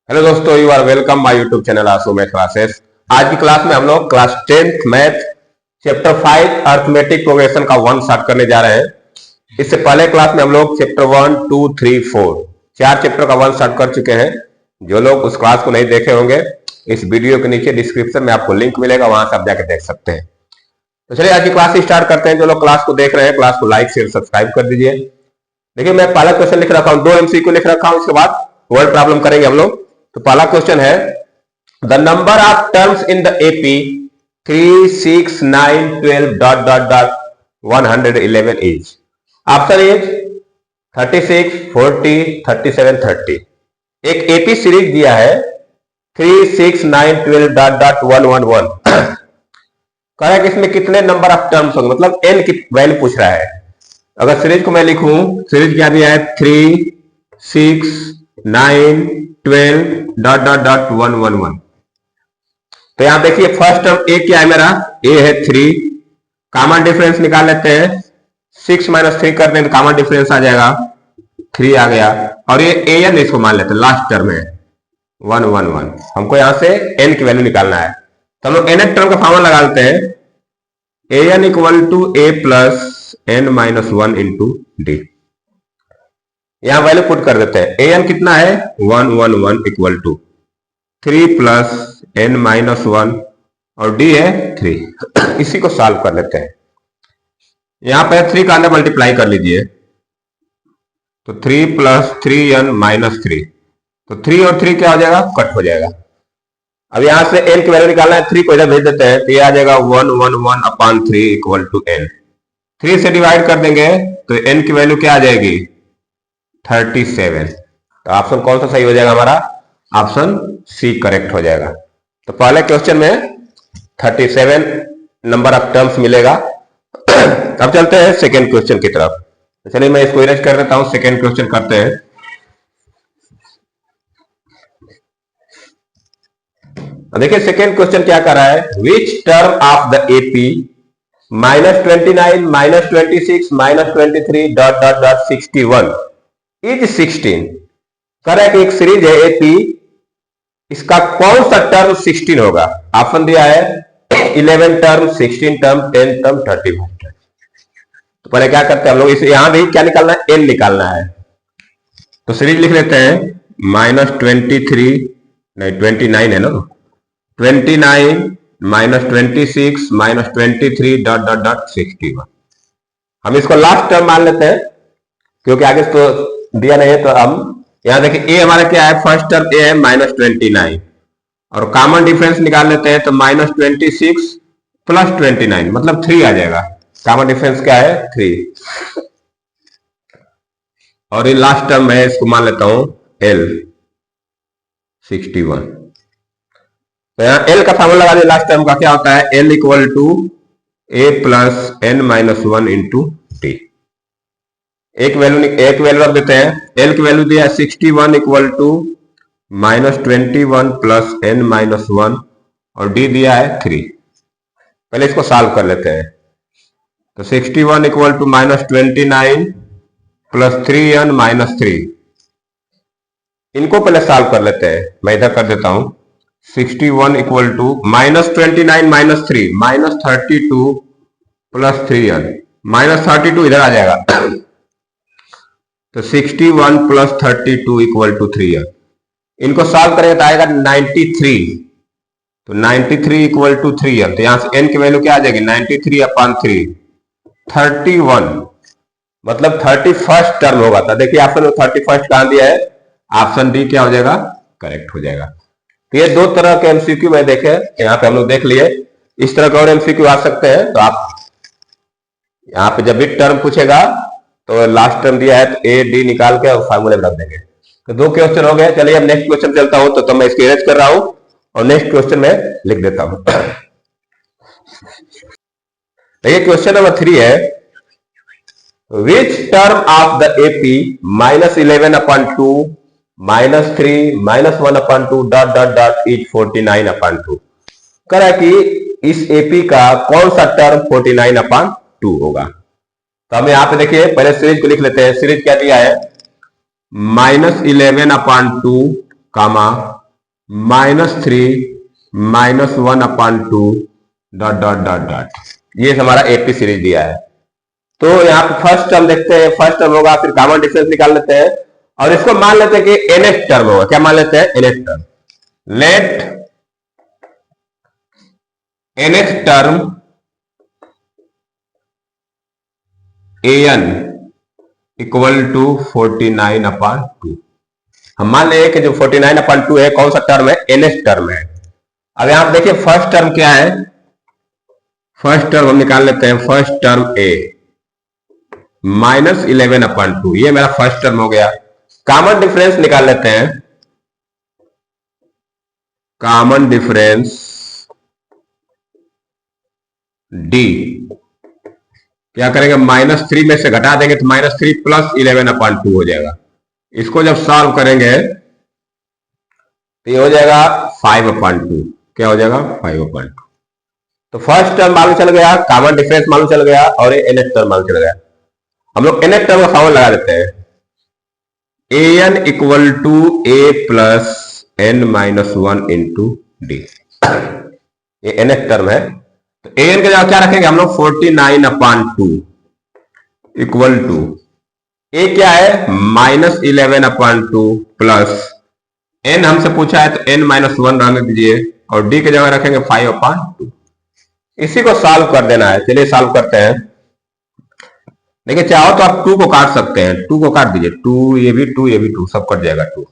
Hello दोस्तों, you are welcome my YouTube channel Aasu math classes. आज की क्लास में हम लोग class 10th math chapter 5 arithmetic progression का 1 स्टार्ट करने जा रहे हैं। इससे पहले क्लास में हम लोग चैप्टर 1, 2, 3, 4 चार चैप्टर का 1 स्टार्ट कर चुके हैं। जो लोग उस क्लास को नहीं देखे होंगे, इस वीडियो के नीचे डिस्क्रिप्शन में आपको लिंक मिलेगा, वहां से आप जाके देख सकते हैं। तो चलिए आज की क्लास स्टार्ट करते हैं। जो लोग क्लास को देख रहे हैं, क्लास को लाइक शेयर सब्सक्राइब कर दीजिए। देखिए, मैं पहला क्वेश्चन लिख रखा हूं, 2 MCQ लिख रखा हूं, इसके बाद वर्ड प्रॉब्लम करेंगे हम लोग। तो पहला क्वेश्चन है, the number of terms in the AP 3, 6, 9, 12 dot dot dot 111 is. Option is 36, 40, 37, 30। एक एपी सीरीज दिया है 3, 6, 9, 12 डॉट डॉट 111। कह रहा है कि इसमें कितने नंबर ऑफ टर्म्स होंगे, मतलब एन की वैल्यू पूछ रहा है। अगर सीरीज को मैं लिखूं, सीरीज क्या दिया है 3, 6, 9, 12 डॉट डॉट डॉट 111। तो यहां देखिए फर्स्ट टर्म ए क्या है, मेरा ए है 3। कॉमन डिफरेंस निकाल लेते हैं, 6 - 3 कर दें तो कॉमन डिफरेंस आ जाएगा 3 आ गया। और ये ए एन इसको मान लेते हैं, लास्ट टर्म है 111। हमको यहां से एन की वैल्यू निकालना है, तो हम लोग एन टर्म का फॉर्मूला लगा लेते हैं, a n equal to a plus n minus 1 into d. यहां वैल्यू पुट कर देते हैं। ए एन कितना है 111 equal to 3 plus n minus 1 और डी है 3। इसी को सॉल्व कर लेते हैं। यहां पर 3 का अंदर मल्टीप्लाई कर लीजिए, तो 3 प्लस 3n माइनस 3, तो 3 और 3 क्या हो जाएगा, कट हो जाएगा। अब यहां से n की वैल्यू निकालना है, 3 को इधर भेज देते हैं, तो ये आ जाएगा 111/3 इक्वल टू n। 3 से डिवाइड कर देंगे तो n की वैल्यू क्या आ जाएगी 37। तो ऑप्शन कौन सा सही हो जाएगा हमारा, ऑप्शन सी करेक्ट हो जाएगा। तो पहले क्वेश्चन में 37 नंबर ऑफ टर्म्स मिलेगा। अब चलते हैं सेकेंड क्वेश्चन की तरफ। तो चलिए मैं इसको इरेज कर देता हूं, सेकेंड क्वेश्चन करते हैं। देखिए सेकेंड क्वेश्चन क्या कर रहा है, which term of the AP -29, -26, -23 dot dot dot 61 is 16। कह रहा है कि एक सीरीज है एपी, इसका कौन सा टर्म 16 होगा। ऑप्शन दिया है 11 टर्म, 16 टर्म, 10 टर्म, 31 टर्म। तो पहले क्या करते हैं हम लोग, इसे यहां भी क्या निकालना है, एन निकालना है। तो सीरीज लिख लेते हैं -23 नहीं 29 है ना, 29 -26 -23 डॉट डॉट डॉट 61। हम इसको लास्ट टर्म मान लेते हैं क्योंकि आगे तो दिया नहीं है। तो हम यहां देखिए ए हमारा क्या है, फर्स्ट टर्म ए है -29 और कॉमन डिफरेंस निकाल लेते हैं, तो -26 प्लस 29 मतलब 3 आ जाएगा। कॉमन डिफरेंस क्या है 3। और ये लास्ट टर्म है, इसको मान लेता हूं L 61। तो यहां L का फॉर्मूला लगा दिया, लास्ट टर्म का क्या होता है, L equal to a plus n minus 1 into d. एक वैल्यू रख देते हैं। L की वैल्यू दिया 61 equal to -21 plus n minus 1 और डी दिया है 3। पहले इसको सॉल्व कर लेते हैं। तो 61 equal to -29 plus 3n minus 3, इनको पहले सॉल्व कर लेते हैं। मैं इधर कर देता हूं, 61 equal to -29 minus 3 -32 plus 3n, -32 इधर आ जाएगा। तो 61 प्लस 32 इक्वल टू 3n। इनको सॉल्व करेंगे तो आएगा 93। तो 93 इक्वल टू 3n, तो यहां से n की वैल्यू क्या आ जाएगी 93/3 31, मतलब 31st टर्म होगा। तो देखिए ऑप्शन में 31st कहां दिया है, ऑप्शन डी क्या हो जाएगा, करेक्ट हो जाएगा। तो ये दो तरह के एमसीक्यू में देखे, यहाँ पे हम लोग देख लिए। इस तरह के और एमसीक्यू आ सकते हैं। तो आप यहाँ पे जब भी टर्म पूछेगा तो लास्ट टर्म दिया है तो ए डी निकाल के फार्मूले में रख देंगे। तो 2 क्वेश्चन हो गए। चलिए अब नेक्स्ट क्वेश्चन चलता हूं। तो मैं इसको इरेज कर रहा हूं और नेक्स्ट क्वेश्चन में लिख देता हूं। देखिए क्वेश्चन नंबर 3 है, which term of the AP -11/2 -3 -1/2 dot dot dot is 49/2। कह रहा है कि इस एपी का कौन सा टर्म 49/2 होगा। तो हम यहां पे देखिए पहले सीरीज को लिख लेते हैं। सीरीज क्या दिया है -11/2 कामा -3 -1/2 डॉट डॉट डॉट डॉट। ये हमारा एपी सीरीज दिया है। तो यहाँ पे फर्स्ट टर्म देखते हैं, फर्स्ट टर्म होगा, फिर कॉमन डिफरेंस निकाल लेते हैं और इसको मान लेते हैं कि nth टर्म होगा। क्या मान लेते हैं? nth term. Let nth term an equal to 49/2। हम मान लें कि जो 49/2 है कौन सा टर्म है? nth टर्म है। अब यहां देखिए फर्स्ट टर्म क्या है? फर्स्ट टर्म हम निकाल लेते हैं, फर्स्ट टर्म a -11/2, ये मेरा फर्स्ट टर्म हो गया। कॉमन डिफरेंस निकाल लेते हैं, कॉमन डिफरेंस d क्या करेंगे? -3 में से घटा देंगे तो -3 + 11/2 हो जाएगा। इसको जब सॉल्व करेंगे तो ये हो जाएगा 5/2। क्या हो जाएगा? 5/2। तो फर्स्ट टर्म मालूम चल गया, कॉमन डिफरेंस मालूम चल गया और ये nth टर्म मालूम चल गया। हम लोग nth टर्म का फॉर्मूला लगा देते हैं, an equal to a plus n-1 into d. ये nth टर्म है। तो an के जगह क्या रखेंगे हम लोग? 49/2 इक्वल टू a क्या है? -11/2 प्लस n हमसे पूछा है तो n-1 रहने दीजिए और d की जगह रखेंगे 5/2। इसी को सॉल्व कर देना है। चलिए सॉल्व करते हैं। देखिए चाहो तो आप 2 को काट सकते हैं, 2 को काट दीजिए, 2 ये भी 2 ये भी 2, सब कट जाएगा 2।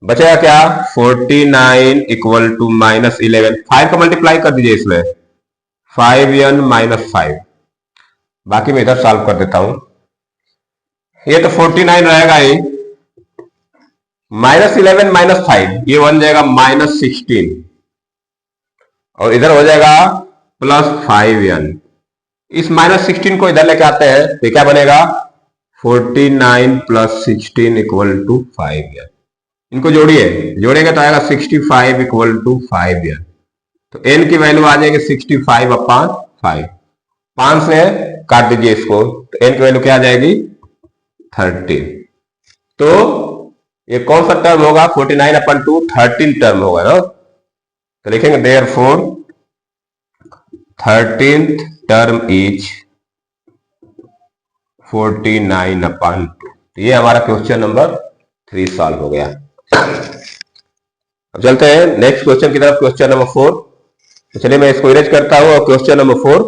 बचेगा क्या? 49 इक्वल टू -11, 5 का मल्टीप्लाई कर दीजिए इसमें, 5n - 5। बाकी मैं इधर सॉल्व कर देता हूं। ये तो 49 रहेगा ही, -11 - 5 ये बन जाएगा -16 और इधर हो जाएगा +5n। इस -16 को इधर लेके आते हैं तो क्या बनेगा? 49 + 16 इक्वल टू 5n। इनको जोड़िए, जोड़ेंगे तो आएगा 65 इक्वल टू 5n। तो n की वैल्यू आ जाएगी 65/5। 5 से काट दीजिए इसको तो n की वैल्यू क्या आ जाएगी? 13। तो ये कौन सा टर्म होगा? 49/2 13 टर्म होगा ना। तो लिखेंगे देयरफॉर 13th टर्म इज 49/2। तो ये हमारा क्वेश्चन नंबर 3 सॉल्व हो गया। अब चलते हैं नेक्स्ट क्वेश्चन की तरफ, क्वेश्चन नंबर 4। तो चलिए मैं इसको इरेज करता हूं और क्वेश्चन नंबर 4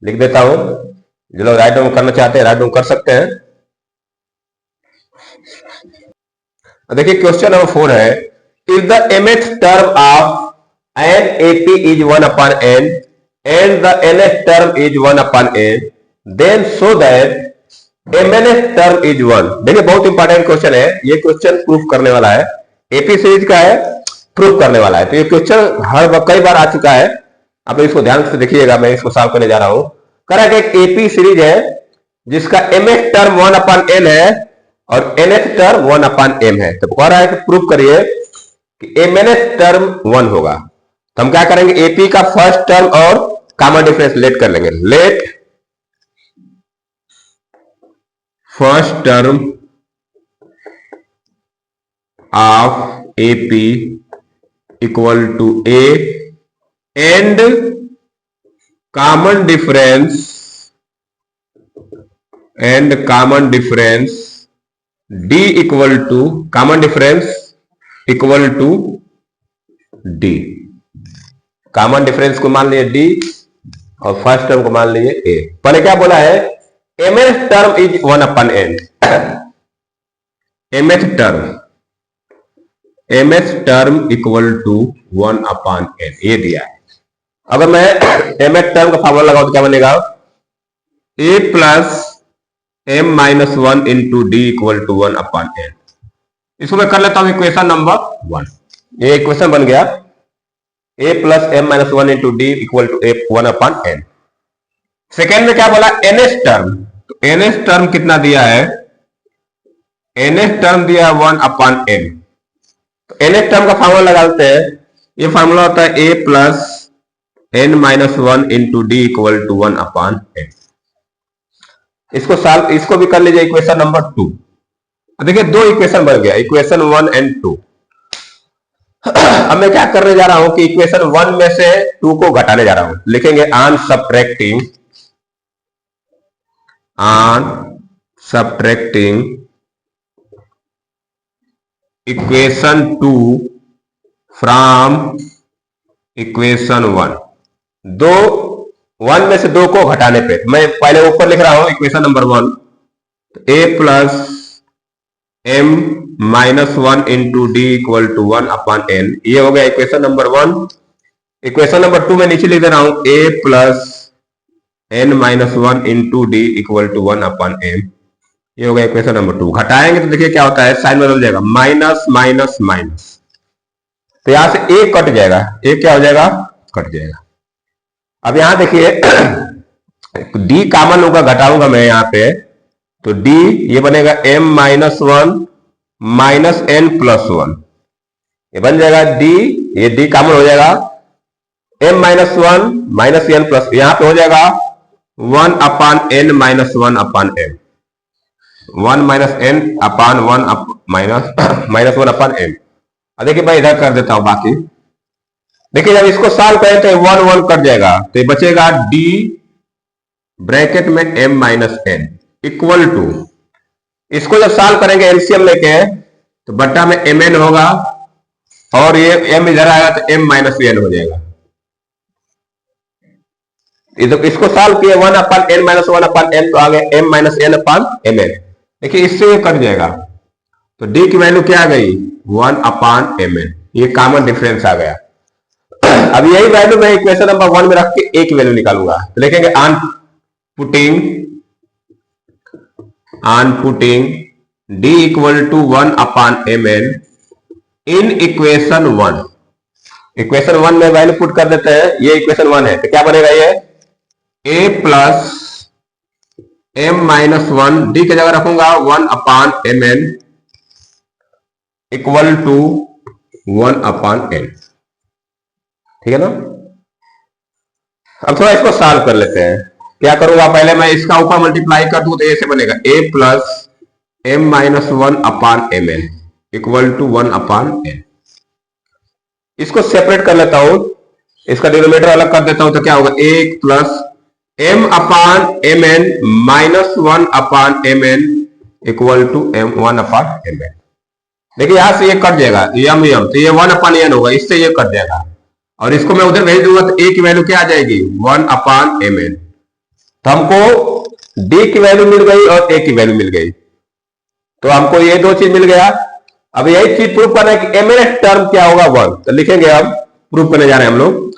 लिख देता हूं। जो लोग राइट डाउन करना चाहते हैं राइट डाउन कर सकते हैं। देखिए क्वेश्चन नंबर 4 है, if the mth term of an ap is 1/n and the nth term is 1/n, then show that mnth term is 1। देखिए बहुत इंपॉर्टेंट क्वेश्चन है ये, क्वेश्चन प्रूफ करने वाला है। एपी सीरीज का है, प्रूफ करने वाला है। तो ये क्वेश्चन कई बार आ चुका है, आप इसको ध्यान से देखिएगा। मैं इसको सॉल्व करने जा रहा हूं। कह रहा है कि एक एपी सीरीज है जिसका mth टर्म 1/n है और nth टर्म 1/m है। तो कह रहा है कि प्रूफ करिए कि mnth टर्म 1 होगा। तो हम क्या करेंगे? एपी का फर्स्ट टर्म और कॉमन डिफरेंस लेट कर लेंगे। Let first term of AP equal to a and common difference d equal to, common difference equal to d. Common difference को मान लिए डी और फर्स्ट टर्म को मान लिए ए। पहले क्या बोला है? mth term is 1/n। mth term equal to 1/n ये दिया है। अगर मैं mth टर्म का फॉर्मूला लगाऊं तो क्या बनेगा? a plus m-1 into d equal to 1/n। इसको मैं कर लेता हूं इक्वेशन नंबर 1। ये इक्वेशन बन गया, a plus m-1 into d equal to 1/n। Second में क्या बोला? nth term. तो nth टर्म कितना दिया है? nth टर्म दिया है 1/n। तो nth टर्म का फार्मूला लगाते हैं। ये फार्मूला होता है a plus n-1 into d equal to 1/n। इसको भी कर लीजिए इक्वेशन नंबर 2। देखिए दो इक्वेशन बन गया, इक्वेशन 1 एंड 2। अब मैं क्या करने जा रहा हूं कि इक्वेशन 1 में से 2 को घटाने जा रहा हूं। लिखेंगे on subtracting equation 2 from equation 1। 1 में से 2 को घटाने पे मैं पहले ऊपर लिख रहा हूं equation number 1, a plus m minus 1 into d equal to 1 upon n। ये हो गया इक्वेशन नंबर 1। इक्वेशन नंबर 2 में नीचे लिख दे रहा हूं a plus n minus 1 into d equal to 1 upon m। ये हो गया इक्वेशन नंबर 2। घटाएंगे तो देखिए क्या होता है, साइन बदल जाएगा, माइनस माइनस माइनस, तो यहां से a कट जाएगा, a क्या हो जाएगा, कट जाएगा। अब यहां देखिए d कॉमन होगा, घटाऊंगा मैं यहां पे, तो d ये बनेगा m minus 1 minus n plus 1, ये बन जाएगा d, ये d कॉमन हो जाएगा, m minus 1 minus n plus, यहां पे हो जाएगा 1 अपान n माइनस 1 अपान m, 1 माइनस n अपान 1 माइनस 1 अपान m। अब देखिए मैं इधर कर देता हूं बाकी। देखिए जब इसको सॉल्व करें तो 1 1 कट जाएगा, तो ये बचेगा d ब्रैकेट में m minus n equal to, इसको जब सॉल्व करेंगे एलसीएम लेके तो बट्टा में mn होगा और ये m इधर आएगा तो m माइनस n हो जाएगा। इसको सॉल्व किए 1 upon n minus 1 upon n, तो आ गया m माइनस n अपान mn। देखिए इससे ये कट जाएगा, तो d की वैल्यू क्या आ गई, 1 अपान mn, ये कॉमन डिफरेंस आ गया। अब यही वैल्यू मैं इक्वेशन नंबर 1 में रख के a की वैल्यू निकालूंगा, तो लिखेंगे on putting d equal to 1 upon mn in equation 1। Equation 1 में वैल्यू पुट कर देते हैं, ये इक्वेशन 1 है, तो क्या बनेगा, ये a plus m minus 1 d की जगह रखूंगा 1 upon mn equal to 1 upon n। ठीक है ना। अब थोड़ा इसको सॉल्व कर लेते हैं। क्या करूंगा, पहले मैं इसका ऊपर मल्टीप्लाई कर दूं तो ऐसे बनेगा a plus m minus 1 upon mn equal to 1 upon n। इसको सेपरेट कर लेता हूं, इसका डिनोमिनेटर अलग कर देता हूं, तो क्या होगा, a plus m upon mn minus 1 upon mn equal to m1 upon mn। देखिए यहां से ये कट जाएगा, यम यम, तो ये 1 अपान n होगा, इससे ये कट जाएगा, और इसको मैं उधर भेज दूंगा तो a की वैल्यू क्या आ जाएगी, 1 अपान mn। तो हमको d की वैल्यू मिल गई और a की वैल्यू मिल गई, तो हमको ये दो चीज मिल गया। अब यही चीज प्रूव करना है कि mnth टर्म क्या होगा, 1। तो लिखेंगे, अब प्रूव करने जा रहे हैं हम लोग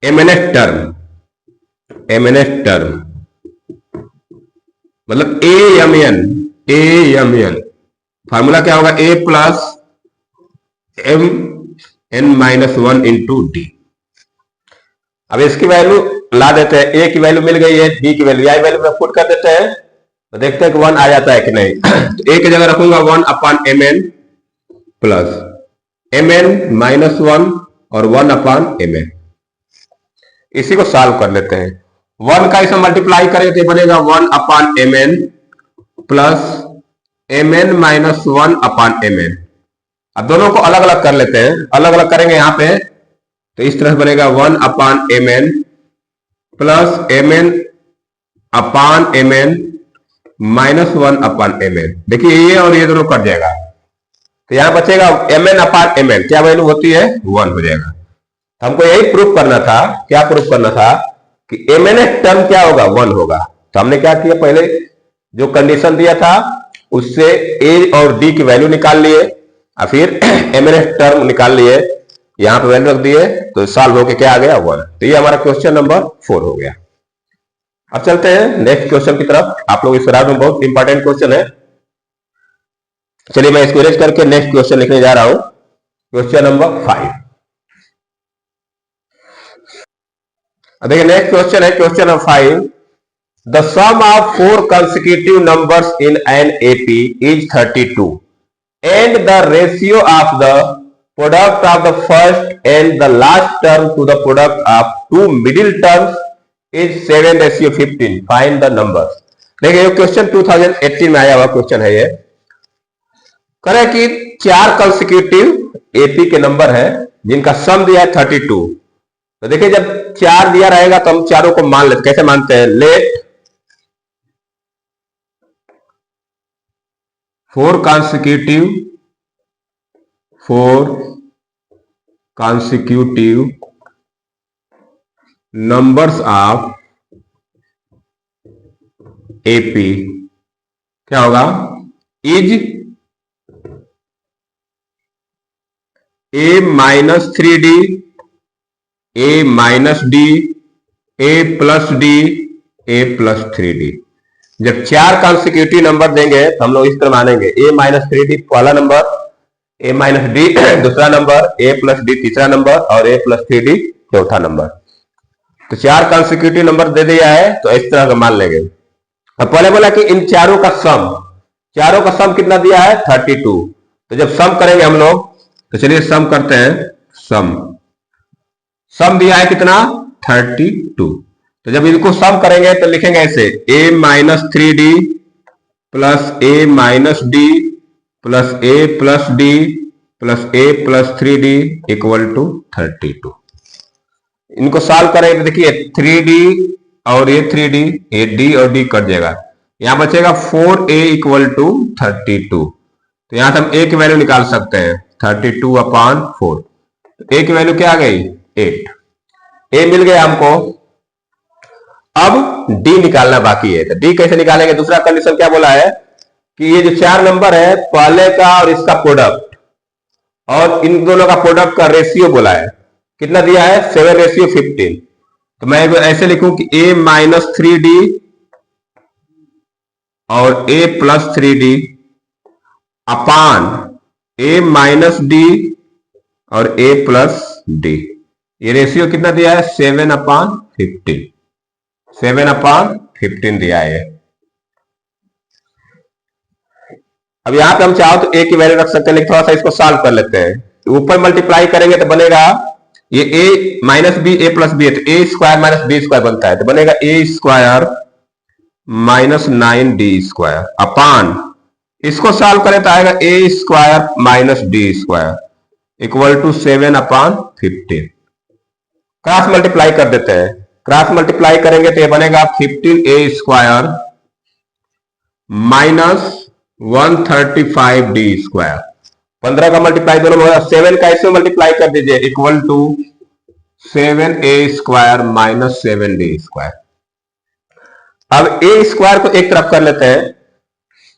mnth टर्म मतलब amn फार्मूला क्या होगा, a plus m n minus 1 into D. अब इसकी वैल्यू ला देते हैं, a की वैल्यू मिल गई है, b की वैल्यू, यही वैल्यू में पुट कर देते हैं, तो देखते हैं कि 1 आ जाता है कि नहीं। तो a की जगह रखूंगा 1 upon mn plus mn minus 1 और 1 अपान mn। इसी को सॉल्व कर लेते हैं। 1 का इसमें मल्टीप्लाई करें तो बनेगा 1 upon mn plus mn minus 1 upon mn। अब दोनों को अलग अलग कर लेते हैं, अलग अलग करेंगे यहां पे, तो इस तरह से बनेगा 1 अपान mn प्लस mn अपान mn माइनस 1 अपान mn। देखिए ये और ये दोनों कट जाएगा, तो यहां बचेगा mn अपान mn, क्या वैल्यू होती है, 1 हो जाएगा। तो हमको यही प्रूफ करना था, क्या प्रूफ करना था कि mn टर्म क्या होगा, 1 होगा। तो हमने क्या किया, पहले जो कंडीशन दिया था उससे a और d की वैल्यू निकाल लिए, और फिर mn टर्म निकाल लिए, यहां पे वैल्यू रख दिए, तो सॉल्व होके क्या आ गया, 1। तो ये हमारा क्वेश्चन नंबर 4 हो गया। अब चलते हैं नेक्स्ट क्वेश्चन की तरफ। आप लोग इस राउंड में बहुत इंपॉर्टेंट क्वेश्चन है। चलिए मैं इसको इरेज करके नेक्स्ट क्वेश्चन लिखने जा रहा हूं, क्वेश्चन नंबर 5। देखिए नेक्स्ट क्वेश्चन है question number 5। The sum of 4 consecutive numbers in an AP is 32 and the ratio of the product of the first and the last term to the product of two middle terms is 7:15. Find the numbers। देखिए ये question 2018 में आया हुआ question है। ये करें कि चार कंसेक्यूटिव एपी के नंबर है जिनका सम दिया है 32। तो देखिए जब चार दिया रहेगा तो हम चारों को मान लेते। कैसे मानते हैं? Let four consecutive numbers of AP क्या होगा? Is a minus 3d, a minus d, a plus d, a plus 3d। जब चार कॉन्सिक्यूटिव नंबर देंगे तो हम लोग इस तरह मानेंगे a माइनस 3d पहला नंबर, a माइनस d दूसरा नंबर, a प्लस d तीसरा नंबर और a प्लस 3d चौथा नंबर। तो चार कॉन्सिक्यूटिव नंबर दे दिया है तो इस तरह का मान लेंगे। अब पहले बोला कि इन चारों का सम कितना दिया है? 32। तो जब सम करेंगे हम लोग तो चलिए सम करते हैं। सम दिया है कितना? 32। तो जब इनको सम करेंगे तो लिखेंगे ऐसे a minus 3d plus a minus d plus a plus d plus a plus 3d equal to 32। इनको सॉल्व करेंगे तो देखिए 3d और ये 3d, ये d और d कट जाएगा, यहां बचेगा 4a इक्वल टू 32। तो यहां से हम a की वैल्यू निकाल सकते हैं 32/4। a की वैल्यू क्या आ गई? 8। a मिल गया हमको। अब d निकालना बाकी है। तो d कैसे निकालेंगे? दूसरा कंडीशन क्या बोला है कि ये जो चार नंबर है पहले का और इसका प्रोडक्ट और इन दोनों का प्रोडक्ट का रेशियो बोला है। कितना दिया है? 7:15। तो मैं ऐसे लिखूं कि a माइनस 3d और a plus 3d upon a minus d और a प्लस d। ये रेशियो कितना दिया है? 7/15। 7/15 दिया है। अब यहां पे हम चाहो तो a की वैल्यू रख सकते हैं, लेकिन थोड़ा सा इसको सॉल्व कर लेते हैं। ऊपर मल्टीप्लाई करेंगे तो बनेगा ये a minus b a plus b है तो a square minus b square बनता है, तो बनेगा a square minus 9d square upon इसको सॉल्व करें तो आएगा a square minus d square equal to 7/15। Cross multiply कर देते हैं। क्रॉस मल्टीप्लाई करेंगे तो ये बनेगा 15a square minus 135d square. 15 का मल्टीप्लाई दोनों में होगा, 7 का इसमें मल्टीप्लाई कर दीजिए equal to 7a square minus 7d square. अब a स्क्वायर को एक तरफ कर लेते हैं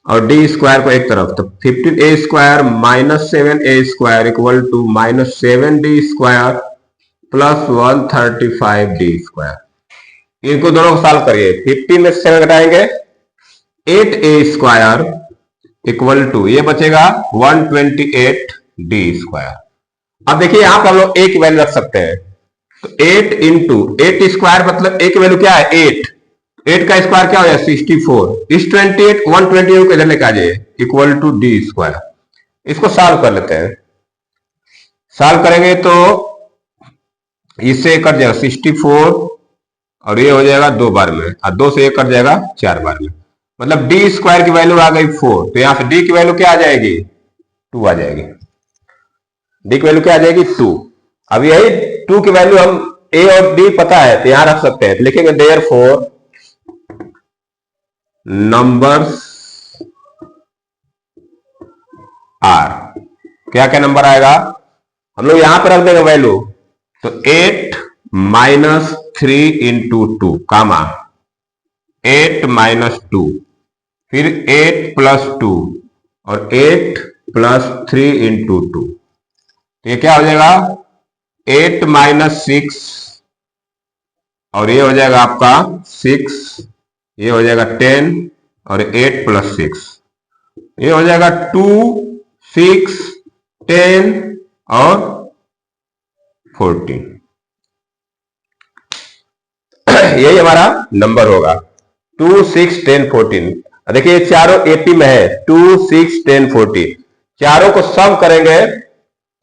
और d स्क्वायर को एक तरफ, तो 15a square minus 7a square equal to minus 7d square plus 135d square. इनको दोनों को सॉल्व करिए। 15 में 7 घटाएंगे 8a स्क्वायर इक्वल टू ये बचेगा 128d स्क्वायर। अब देखिए यहां पर हम लोग a की वैल्यू रख सकते हैं। तो 8 इंटू 8 स्क्वायर मतलब a की वैल्यू क्या है? 8 का स्क्वायर क्या हो जाए? 64। इस 28 128 को इधर लेकर आ जाइए इक्वल टू d स्क्वायर। इसको सॉल्व कर लेते हैं। सॉल्व करेंगे तो इससे कट जाएगा 64 और ये हो जाएगा 2 बार में और 2 से 1 कट जाएगा 4 बार में, मतलब d स्क्वायर की वैल्यू आ गई 4। तो यहां से d की वैल्यू क्या आ जाएगी? 2 आ जाएगी। d की वैल्यू क्या आ जाएगी? 2। अब यही 2 की वैल्यू हम a और d पता है तो यहां रख सकते हैं। तो लिखेंगे देयरफॉर नंबर्स आर। क्या क्या नंबर आएगा? हम लोग यहां पर रख देंगे वैल्यू। तो 8 माइनस 3 इंटू 2 कामा 8 माइनस 2 फिर 8 प्लस 2 और 8 प्लस 3 इंटू 2। तो ये क्या हो जाएगा? 8 माइनस 6 और ये हो जाएगा आपका 6, ये हो जाएगा 10 और 8 प्लस 6 ये हो जाएगा 2, 6, 10 और 14। यही हमारा नंबर होगा 2, 6, 10, 14। देखिए चारों एपी में है 2, 6, 10, 14। चारों को सम करेंगे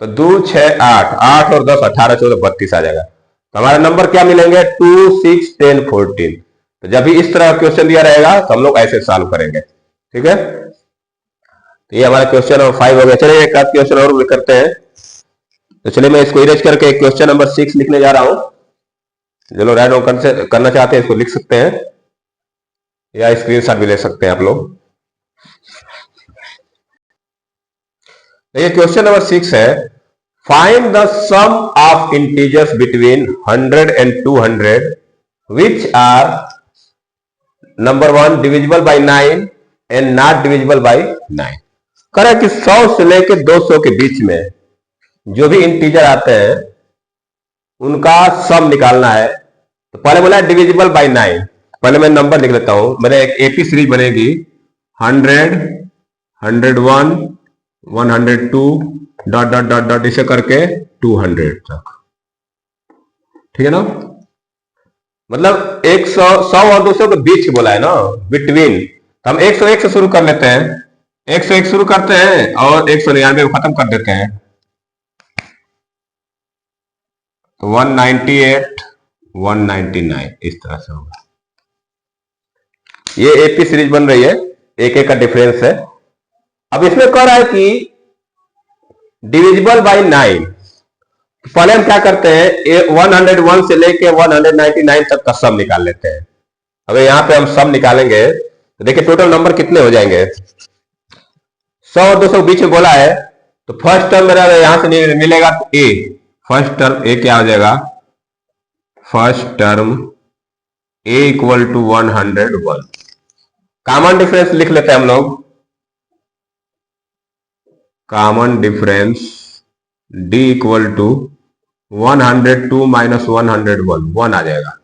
तो 2, 6, 8, 8 और 10 18, 14, 32 आ जाएगा। तो हमारा नंबर क्या मिलेंगे? 2, 6, 10, 14। तो जब भी इस तरह का क्वेश्चन दिया रहेगा तो हम लोग ऐसे सॉल्व करेंगे। ठीक है। ये हमारा क्वेश्चन नंबर 5 हो गया। चलिए एक आध क्वेश्चन और करते हैं। तो चलिए मैं इसको इरेज करके क्वेश्चन नंबर 6 लिखने जा रहा हूं। जो लोग राइट करना चाहते हैं इसको लिख सकते हैं या स्क्रीनशॉट भी ले सकते हैं आप लोग। ये क्वेश्चन नंबर 6 है, find the sum of integers between 100 and 200 which are number 1 divisible by 9 and not divisible by 9। कह रहा है कि 100 से लेकर 200 के बीच में जो भी इंटीजर आते हैं उनका सम निकालना है। तो पहले बोला है डिविजिबल बाय 9। पहले मैं नंबर लिख लेता हूं। मैंने एक एपी सीरीज बनेगी 100, 101, 102 डॉट डॉट डॉट डॉट इसे करके 200 तक। ठीक है ना, मतलब 100 और 200 के बीच बोला है ना, बिटवीन। तो हम 101 से शुरू कर लेते हैं। 101 शुरू करते हैं और 199 को खत्म कर देते हैं। तो 198, 199 इस तरह से होगा। ये एपी सीरीज बन रही है, एक एक का डिफरेंस है। अब इसमें कह रहा है कि डिविजिबल बाय 9। पहले हम क्या करते हैं, 101 से लेके 199 तक का सम निकाल लेते हैं। अब यहां पे हम सम निकालेंगे तो देखिए टोटल नंबर कितने हो जाएंगे। 100 और 200 बीच में बोला है, तो फर्स्ट टर्म मेरा यहां से मिलेगा ए। फर्स्ट टर्म ए क्या हो जाएगा, first term a equal to 101। Common difference लिख लेते हैं हम लोग। Common difference d equal to 102 minus 101, 1 आ जाएगा।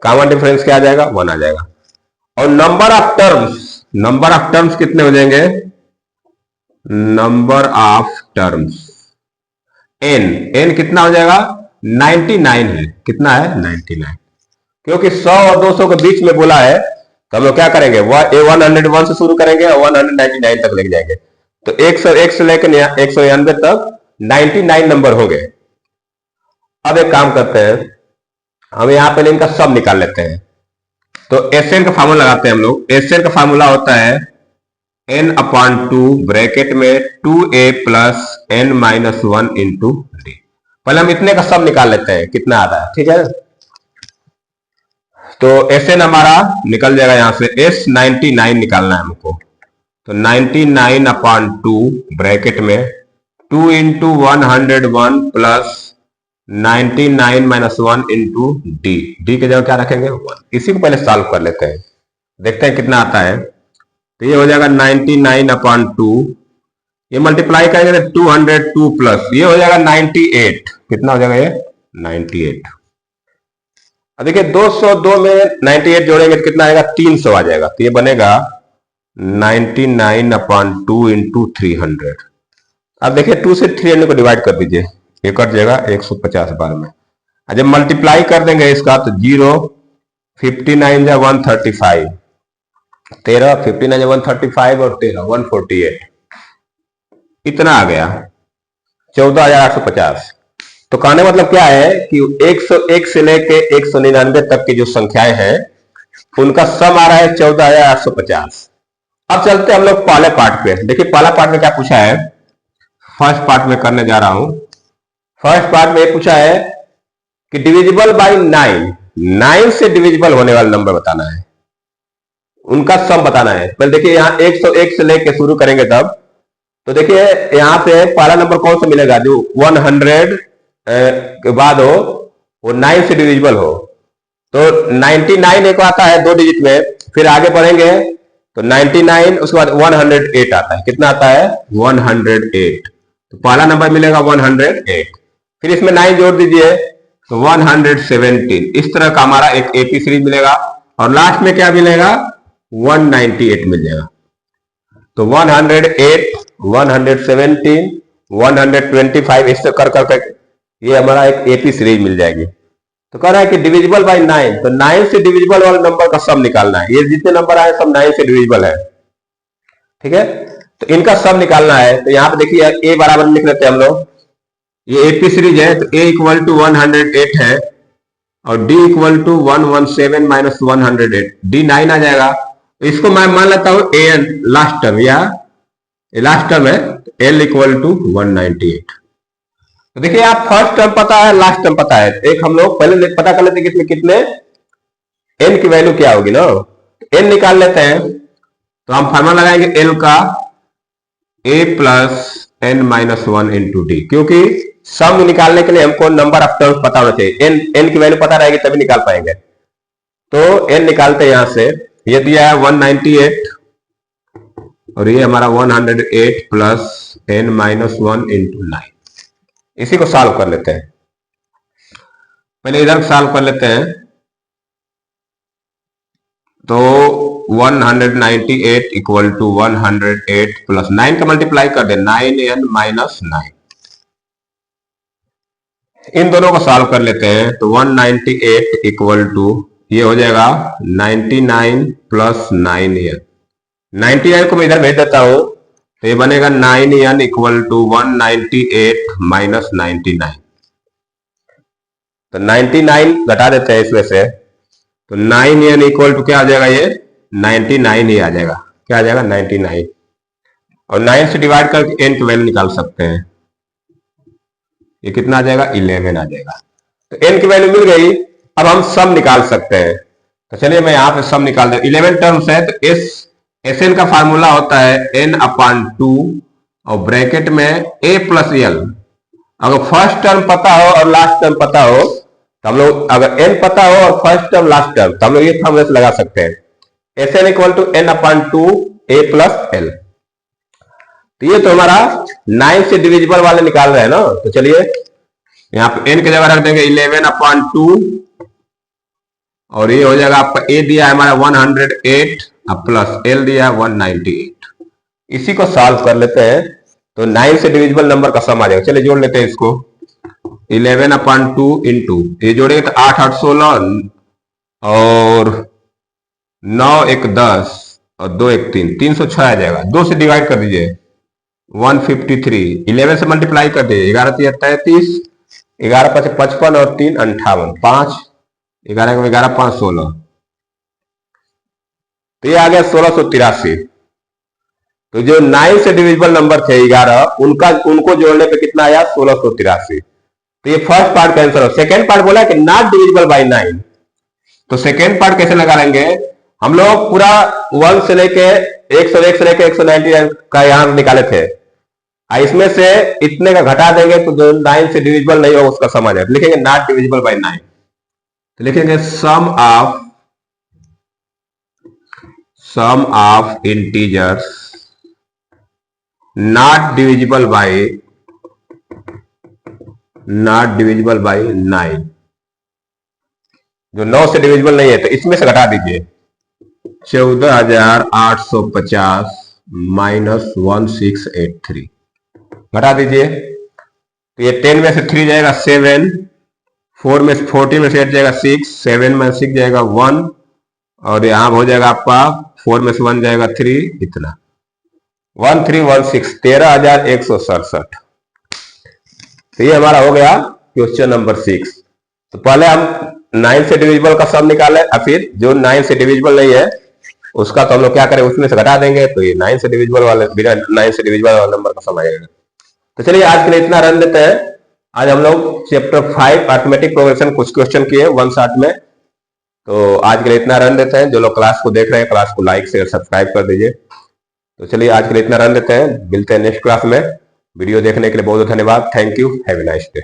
कॉमन डिफरेंस क्या आ जाएगा, 1 आ जाएगा। और नंबर ऑफ टर्म्स कितने हो जाएंगे, नंबर ऑफ टर्म्स एन कितना हो जाएगा, 99 है। कितना है, 99। क्योंकि 100 और 200 के बीच में बोला है तो हम लोग क्या करेंगे, 101 से शुरू करेंगे और 199 तक लेके जाएंगे। तो 101 से लेकर 199 तक 99 नंबर हो गए। अब एक काम करते हैं, हम यहां पे इनका सब निकाल लेते हैं। तो एसएन का फार्मूला लगाते हैं हम लोग। एसएन का फार्मूला होता है n/2 ब्रैकेट में 2a plus n minus 1 into D. पहले हम इतने का सब निकाल लेते हैं कितना आता है। ठीक है, तो एसएन हमारा निकल जाएगा यहां से, S99 निकालना है हमको। तो 99/2 ब्रैकेट में 2 into 101 plus 99 minus 1 into D. D के जगह क्या रखेंगे, 1। इसी को पहले सॉल्व कर लेते हैं, देखते हैं कितना आता है। तो ये हो जाएगा 99/2, ये मल्टीप्लाई करेंगे तो 202 प्लस ये हो जाएगा 98। कितना हो जाएगा ये, 98। अब देखिए 202 में 98 जोड़ेंगे तो कितना आएगा, 300 आ जाएगा। तो ये बनेगा 99/2 इंटू 300। अब देखिए 2 से 300 को डिवाइड कर दीजिए, ये कट जाएगा 150 बार में। जब मल्टीप्लाई कर देंगे इसका तो 0, 59 या 135, 13, 59 या 135 और 13 148, इतना आ गया 14,850। तो कहने मतलब क्या है कि 101 से लेके 199 तक की जो संख्याएं हैं उनका सम आ रहा है 14,850। अब चलते हम लोग पहले पार्ट पे। देखिए पहला पार्ट में क्या पूछा है, फर्स्ट पार्ट में करने जा रहा हूं। फर्स्ट पार्ट में पूछा है कि डिविजिबल बाय 9 से डिविजिबल होने वाला नंबर बताना है, उनका सम बताना है। पहले देखिए यहां 101 से लेके शुरू करेंगे तब। तो देखिए यहां पे पहला नंबर कौन सा मिलेगा, जो 100 के बाद हो वो 9 से डिविजिबल हो। तो 99 एक आता है 2 डिजिट में, फिर आगे बढ़ेंगे तो 99, उसके बाद 108 आता है। कितना आता है, 108। तो पहला नंबर मिलेगा 108, फिर इसमें 9 जोड़ दीजिए तो 117। इस तरह का हमारा एक एपी सीरीज मिलेगा और लास्ट में क्या मिलेगा, 198 मिल जाएगा। तो 108, 117, 125 इस तरह कर करके ये हमारा एक एपी सीरीज मिल जाएगी। तो कह रहा है कि डिविजिबल बाय 9, तो 9 से डिविजिबल वाले नंबर का सम निकालना है। ये जितने नंबर आए सब 9 से डिविजिबल है। ठीक है, तो इनका सम निकालना है। तो यहां पे देखिए ए बराबर लिख लेते हैं हम लोग। ये एपी सीरीज है तो ए इक्वल टू 108 है और d equal to 117 minus 108, d 9 आ जाएगा। इसको मैं मान लेता हूं एन लास्ट टर्म या ये लास्ट टर्म है, एल इक्वल टू 198। तो देखिए आप फर्स्ट टर्म पता है, लास्ट टर्म पता है, एक हम लोग पहले पता कर लेते हैं कि इसमें कितने एन की वैल्यू क्या होगी ना। एन निकाल लेते हैं तो हम फार्मूला लगाएंगे एल का a plus n minus one into d, क्योंकि सम निकालने के लिए हमको नंबर ऑफ टर्म्स पता होना चाहिए। एन की वैल्यू पता रहेगी तभी निकाल पाएंगे। तो एन निकालते हैं यहां से, ये दिया है 198 और ये हमारा 108 plus n minus one into 9। इसी को सॉल्व कर लेते हैं, पहले इधर सॉल्व कर लेते हैं। तो 198 इक्वल टू 108 प्लस 9 का मल्टीप्लाई कर दे, 9n माइनस 9। इन दोनों को सॉल्व कर लेते हैं तो 198 इक्वल टू ये हो जाएगा 99 प्लस 9n। 99 को मैं इधर भेज देता हूं तो ये बनेगा 9n इक्वल टू 198 माइनस 99। तो 99 घटा देते हैं इसमें से, तो 9n इक्वल टू क्या आ जाएगा, ये 99 ही आ जाएगा। क्या आ जाएगा, 99। और 9 से डिवाइड करके n की वैल्यू निकाल सकते हैं, ये कितना आ जाएगा, 11 आ जाएगा। तो n की वैल्यू मिल गई। अब हम सम निकाल सकते हैं, तो चलिए मैं यहां पे सम निकाल दे। 11 टर्म्स है तो एसएन का फार्मूला होता है n/2 और ब्रैकेट में a प्लस एल। अगर फर्स्ट टर्म पता हो और लास्ट टर्म पता हो तो हम लोग, अगर n पता हो और फर्स्ट टर्म लास्ट टर्म, तो हम लोग ये फॉर्मूला से लगा सकते हैं, S n equal to n/2 a plus l. तो ये तो हमारा 9 से डिविजिबल वाले निकाल रहे हैं ना। तो चलिए यहाँ पे n की जगह रख देंगे 11/2 और ये हो जाएगा आपका a दिया है हमारा 108 प्लस एल दिया 198। इसी को सॉल्व कर लेते हैं तो 9 से डिविजिबल नंबर का सम आ जाएगा। चलिए जोड़ लेते हैं इसको, 11/2 इंटू ये जोड़ेंगे तो 8 8 16 और 9 1 10 और 2 1 3, 306 आ जाएगा। 2 से डिवाइड कर दीजिए 153, 11 से मल्टीप्लाई कर दीजिए 11 3 33, 11 5 55 और 3 58, 5 11 11 5 16, तो ये आ गया 1683। तो जो 9 से डिविजिबल नंबर थे 11, उनको जोड़ने पे कितना आया, 1683। तो ये फर्स्ट पार्ट कैंसिल हो। सेकेंड पार्ट बोला कि नॉट डिविजिबल बाय 9, तो सेकेंड पार्ट कैसे लगा लेंगे हम लोग, पूरा 1 से लेके 101 से लेके 199 का यहां निकाले थे, इसमें से इतने का घटा देंगे तो जो 9 से डिविजिबल नहीं होगा उसका सम आ जाएगा। लिखेंगे नॉट डिविजिबल बाय 9, तो लिखेंगे sum of integers not divisible by 9। जो 9 से डिविजिबल नहीं है तो इसमें से घटा दीजिए 14850 माइनस 1683, घटा दीजिए तो ये 10 में से 3 जाएगा 7, 4 में से 14 में से 8 जाएगा 6, 7 में 6 जाएगा 1 और यहां हो जाएगा आपका 4 में से 1 जाएगा 3, इतना 1316, 13167। तो ये हमारा हो गया क्वेश्चन नंबर 6। तो पहले हम 9 से डिविजिबल का सम निकाले और फिर जो 9 से डिविजिबल नहीं है उसका तो हम लोग क्या करें, उसमें से घटा देंगे तो ये 9 से डिविजिबल वाले, बिना 9 से डिविजिबल वाले नंबर का सम आएगा। तो चलिए आज के लिए इतना रन देते हैं। आज हम लोग चैप्टर 5 अरिथमेटिक प्रोग्रेशन कुछ क्वेश्चन किए 1 शॉट में। तो आज के लिए इतना रन देते हैं। जो लोग क्लास को देख रहे हैं, क्लास को लाइक शेयर सब्सक्राइब कर दीजिए। तो चलिए आज के लिए इतना रन देते हैं, मिलते हैं नेक्स्ट क्लास में। वीडियो देखने के लिए बहुत बहुत धन्यवाद। Thank you, have a nice day.